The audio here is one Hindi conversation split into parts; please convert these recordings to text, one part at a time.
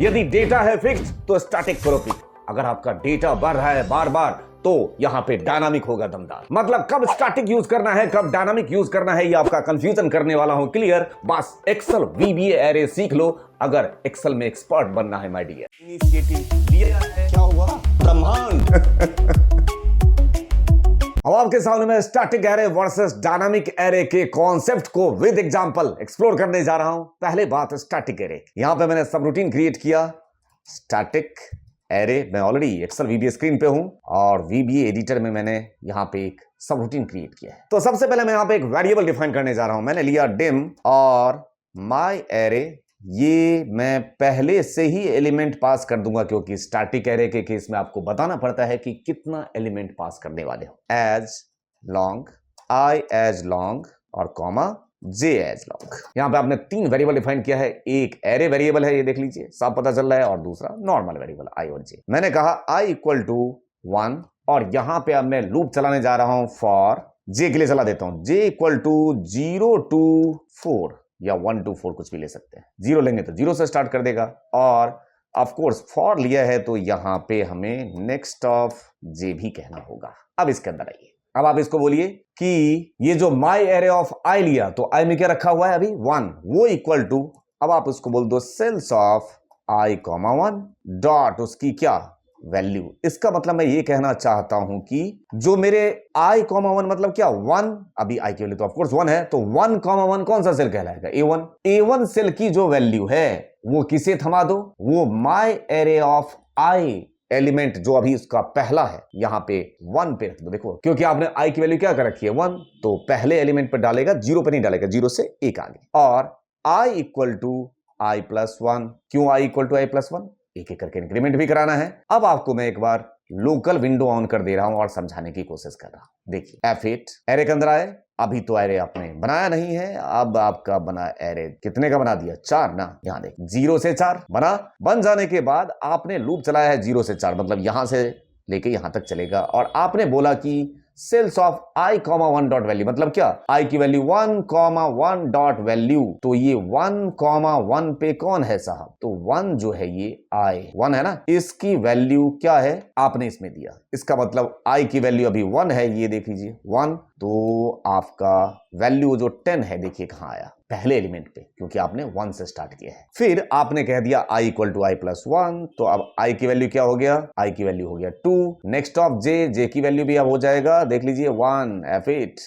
यदि डेटा है फिक्स तो स्टैटिक करो पिक। अगर आपका डेटा बढ़ रहा है बार बार तो यहां पे डायनामिक होगा दमदार। मतलब कब स्टैटिक यूज करना है कब डायनामिक यूज करना है ये आपका कंफ्यूजन करने वाला हूं क्लियर। बस एक्सेल वीबीए एरे सीख लो अगर एक्सेल में एक्सपर्ट बनना है माय डियर। इनिशिएटिव लिया है, क्या हुआ? ब्रह्मांड। अब आपके सामने मैं static array versus dynamic array के कॉन्सेप्ट को विद एग्जांपल एक्सप्लोर करने जा रहा हूं। पहले बात स्टैटिक एरे, यहां पे मैंने सब रूटीन क्रिएट किया। स्टैटिक एरे, मैं ऑलरेडी एक्सेल वीबीए स्क्रीन पे हूं और वीबीए एडिटर में मैंने यहां पे एक सब रूटीन क्रिएट किया है। तो सबसे पहले मैं यहां पे एक वेरिएबल डिफाइन करने जा रहा हूं। मैंने लिया डिम और माय एरे। ये मैं पहले से ही एलिमेंट पास कर दूंगा क्योंकि स्टैटिक एरे के केस में आपको बताना पड़ता है कि कितना एलिमेंट पास करने वाले हो। As long, I as long और कॉमा जे एज लॉन्ग। यहां पे आपने तीन वेरिएबल डिफाइन किया है। एक एरे वेरिएबल है, ये देख लीजिए, साफ पता चल रहा है, और दूसरा नॉर्मल वेरिएबल आई और जे। मैंने कहा आई इक्वल टू 1 और यहां पे अब मैं लूप चलाने जा रहा हूं फॉर जे के लिए चला देता हूं। जे इक्वल टू 0 to 4 या 1 to 4 कुछ भी ले सकते हैं। 0 लेंगे तो 0 से स्टार्ट कर देगा और ऑफ कोर्स फॉर लिया है तो यहां पे हमें नेक्स्ट ऑफ जे भी कहना होगा। अब इसके अंदर आइए, अब आप इसको बोलिए कि ये जो माई एरे ऑफ आई लिया तो आई में क्या रखा हुआ है अभी 1, वो इक्वल टू, अब आप उसको बोल दो sales of I comma 1 dot उसकी क्या वैल्यू। इसका मतलब मैं ये कहना चाहता हूं कि जो मेरे आई कॉमा 1 मतलब क्या 1, अभी आई की वैल्यू तो ऑफकोर्स 1 है तो 1 कॉमा 1 कौन सा सेल कहलाएगा A1। A1 सेल की जो वैल्यू है वो किसे थमा दो, वो माई एरे ऑफ आई एलिमेंट जो अभी इसका पहला है यहां पे 1 पे रख दो। देखो क्योंकि आपने आई की वैल्यू क्या कर रखी है 1 तो पहले एलिमेंट पर डालेगा, 0 पे नहीं डालेगा, 0 से 1 आगे। और I equal to I plus 1, क्यों I equal to I plus 1, एक एक करके इंक्रीमेंट भी कराना है। अब आपको मैं एक बार लोकल विंडो ऑन कर दे रहा हूं और समझाने की कोशिश कर रहा हूं। देखिए F8 एरे के अंदर आए, अभी तो एरे आपने बनाया नहीं है, अब आपका बना एरे कितने का बना दिया 4 ना। यहां देख 0 से 4 बन जाने के बाद आपने लूप चलाया है 0 से 4 मतलब यहां से लेके यहां तक चलेगा और आपने बोला कि sales of I comma 1 dot value, मतलब क्या आई की वैल्यू 1 कॉमा 1 डॉट वैल्यू। तो ये 1 कॉमा 1 पे कौन है साहब, तो 1 जो है ये आई 1 है ना, इसकी वैल्यू क्या है आपने इसमें दिया। इसका मतलब आई की वैल्यू अभी 1 है, ये देख लीजिए 1, तो आपका वैल्यू जो 10 है देखिए कहां आया, पहले एलिमेंट पे, क्योंकि आपने 1 से स्टार्ट किया है। फिर आपने कह दिया I equal to I plus 1, तो अब आई की वैल्यू क्या हो गया, आई की वैल्यू हो गया 2। नेक्स्ट ऑफ जे, जे की वैल्यू भी अब हो जाएगा, देख लीजिए 1 F8।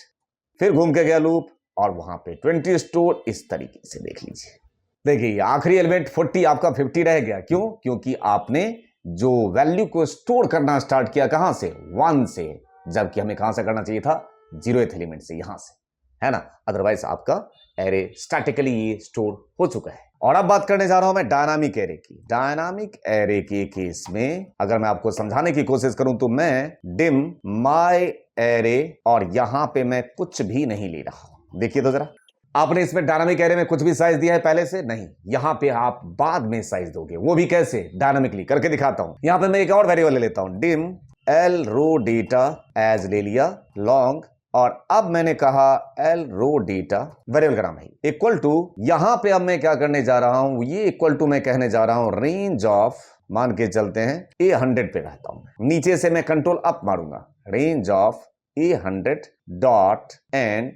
फिर घूम के गया लूप और वहां पे 20 स्टोर, इस तरीके से देख लीजिए। देखिए आखिरी एलिमेंट 40 आपका 50 रह गया, क्यों, क्योंकि आपने जो वैल्यू को स्टोर करना स्टार्ट किया कहां से 1 से, जबकि हमें कहां से करना चाहिए था 0th एलिमेंट से, यहां से, है ना। अदरवाइज आपका एरे स्टैटिकली ये स्टोर हो चुका है। और अब बात करने जा रहा हूं मैं डायनामिक एरे की। डायनामिक एरे के केस में अगर मैं आपको समझाने की कोशिश करूं तो मैं डिम माय एरे और यहां पे मैं कुछ भी नहीं ले रहा हूं। देखिए तो जरा, आपने इसमें डायनामिक एरे में कुछ भी साइज दिया है पहले से नहीं, यहां पे आप बाद में साइज दोगे, वो भी कैसे, डायनामिकली करके दिखाता हूं। यहां पे मैं एक और वेरिएबल ले लेता हूं, डिम एल रो डेटा एज ले लिया लॉन्ग, और अब मैंने कहा एल रो डेटा वेरिएबल का नाम है इक्वल टू, यहां पे अब मैं क्या करने जा रहा हूं, ये इक्वल टू मैं कहने जा रहा हूं रेंज ऑफ, मान के चलते हैं A100 पे रहता हूं, नीचे से मैं कंट्रोल अप मारूंगा, range of A100 dot end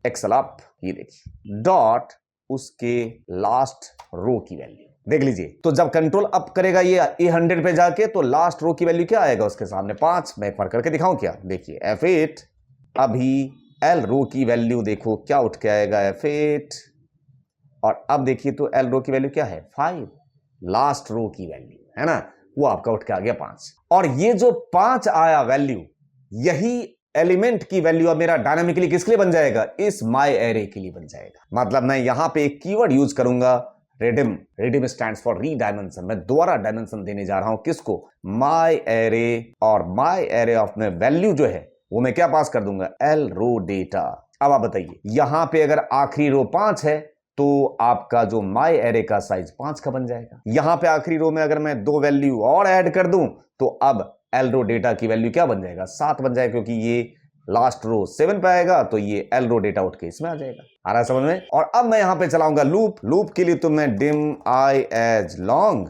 excel up, ये देखिए डॉट उसके लास्ट रो की वैल्यू देख लीजिए। तो जब कंट्रोल अप करेगा ये A100 पे जाके तो लास्ट रो की वैल्यू क्या आएगा उसके सामने 5। मैं एक बार करके दिखाऊं क्या, देखिए F8, अभी एल रो की वैल्यू देखो क्या उठ के आएगा F8, और अब देखिए तो एल रो की वैल्यू क्या है 5, लास्ट रो की वैल्यू है ना, वो आपका उठ के आ गया 5। और ये जो 5 आया वैल्यू, यही एलिमेंट की वैल्यू अब मेरा डायनामिकली किसके लिए बन जाएगा, इस माय एरे के लिए बन जाएगा। मतलब मैं यहां पे एक कीवर्ड यूज करूंगा रेडिम, रेडिम स्टैंड्स फॉर रीडायमेंशन। मैं दोबारा डायमेंशन देने जा रहा हूं किसको, माय एरे, और माय एरे ऑफ में वैल्यू जो है वो मैं क्या पास कर दूंगा, एल रो डेटा। अब आप बताइए यहां पे अगर आखिरी रो 5 है तो आपका जो माय एरे का साइज 5 का बन जाएगा। यहां पे आखिरी रो में अगर मैं 2 वैल्यू और ऐड कर दूं तो अब एल रो डेटा की वैल्यू क्या बन जाएगा 7 बन जाएगा, क्योंकि ये लास्ट रो 7 पे आएगा तो ये एल रो डेटा उठ के इसमें आ जाएगा। आ रहा है समझ में। और अब मैं यहां पे चलाऊंगा लूप। लूप के लिए तो मैं dim I as long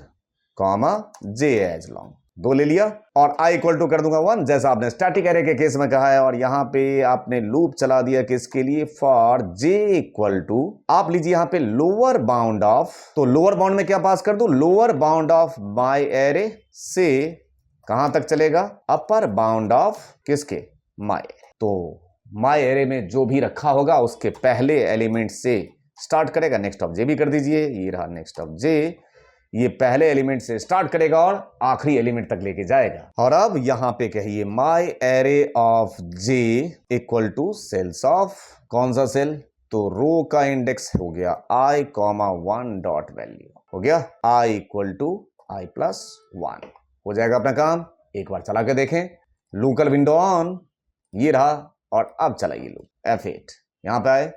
comma J as long, 2 ले लिया और i इक्वल टू कर दूंगा 1 जैसा आपने स्टैटिक एरे के केस में कहा है। और यहां पे आपने लूप चला दिया किसके लिए, फॉर j इक्वल टू, आप लीजिए यहां पे लोअर बाउंड ऑफ, तो लोअर बाउंड में क्या पास कर दूं, lower bound of my array से कहां तक चलेगा, अपर बाउंड ऑफ किसके, माई एरे। तो माई एरे में जो भी रखा होगा उसके पहले एलिमेंट से स्टार्ट करेगा, नेक्स्ट ऑफ जे भी कर दीजिए, ये रहा नेक्स्ट ऑफ जे, ये पहले एलिमेंट से स्टार्ट करेगा और आखिरी एलिमेंट तक लेके जाएगा। और अब यहां पे कहिए my array of J equal to sales of, कौन सा सेल, तो रो का इंडेक्स हो गया i, 1 डॉट वैल्यू हो गया i equal to i plus 1, हो जाएगा अपना काम। एक बार चला के देखें, लोकल विंडो ऑन, ये रहा, और अब चलाइए लूप F8, यहां पे आए,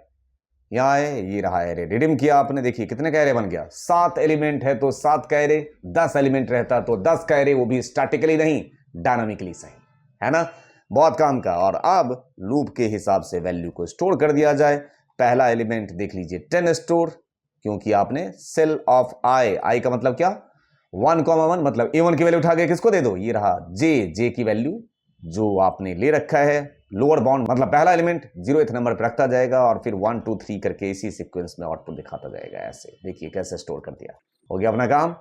यहाँ आए, ये रहा एरे, रिडीम किया आपने, देखिए कितने का एरे बन गया, 7 एलिमेंट है तो 7 का एरे, 10 एलिमेंट रहता तो 10 का एरे, वो भी स्टैटिकली नहीं डायनामिकली सही है ना, बहुत काम का। और अब लूप के हिसाब से वैल्यू को स्टोर कर दिया जाए। पहला एलिमेंट देख लीजिए 10 स्टोर, क्योंकि आपने सेल ऑफ i का मतलब क्या, 1,1 मतलब A1 की वैल्यू उठा के किसको दे दो, ये रहा जे की वैल्यू जो आपने ले रखा है। लोअर बाउंड मतलब पहला एलिमेंट 0th नंबर पर रखता जाएगा और फिर 1 2 3 करके इसी सीक्वेंस में आउटपुट दिखाता जाएगा। ऐसे देखिए कैसे स्टोर कर दिया, हो गया अपना काम।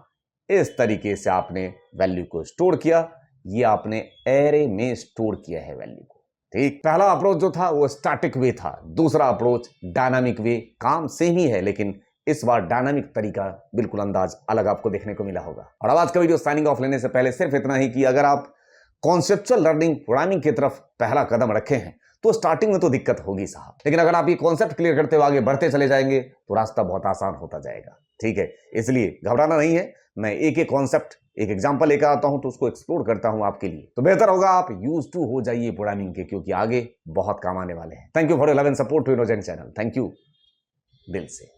इस तरीके से आपने वैल्यू को स्टोर किया, ये आपने एरे में स्टोर किया है वैल्यू को। ठीक, पहला अप्रोच जो था वो स्टैटिक वे था, दूसरा अप्रोच डायनामिक वे। काम सेम ही है लेकिन इस बार डायनामिक तरीका बिल्कुल अंदाज अलग आपको देखने को मिला होगा। और अब आज का वीडियो साइनिंग ऑफ लेने से पहले सिर्फ इतना ही कि अगर आप कॉन्सेप्चुअल लर्निंग प्रोग्रामिंग की तरफ पहला कदम रखे हैं तो स्टार्टिंग में तो दिक्कत होगी साहब, लेकिन अगर आप ये कॉन्सेप्ट क्लियर करते हुए आगे बढ़ते चले जाएंगे तो रास्ता बहुत आसान होता जाएगा। ठीक है, इसलिए घबराना नहीं है, मैं एक एक कॉन्सेप्ट एक एग्जांपल लेकर आता हूं तो उसको एक्सप्लोर करता हूं आपके लिए, तो बेहतर होगा आप यूज टू हो जाइए प्रोग्रामिंग के, क्योंकि आगे बहुत काम आने वाले हैं। Thank you for your love and support to innocent channel, thank you दिल से।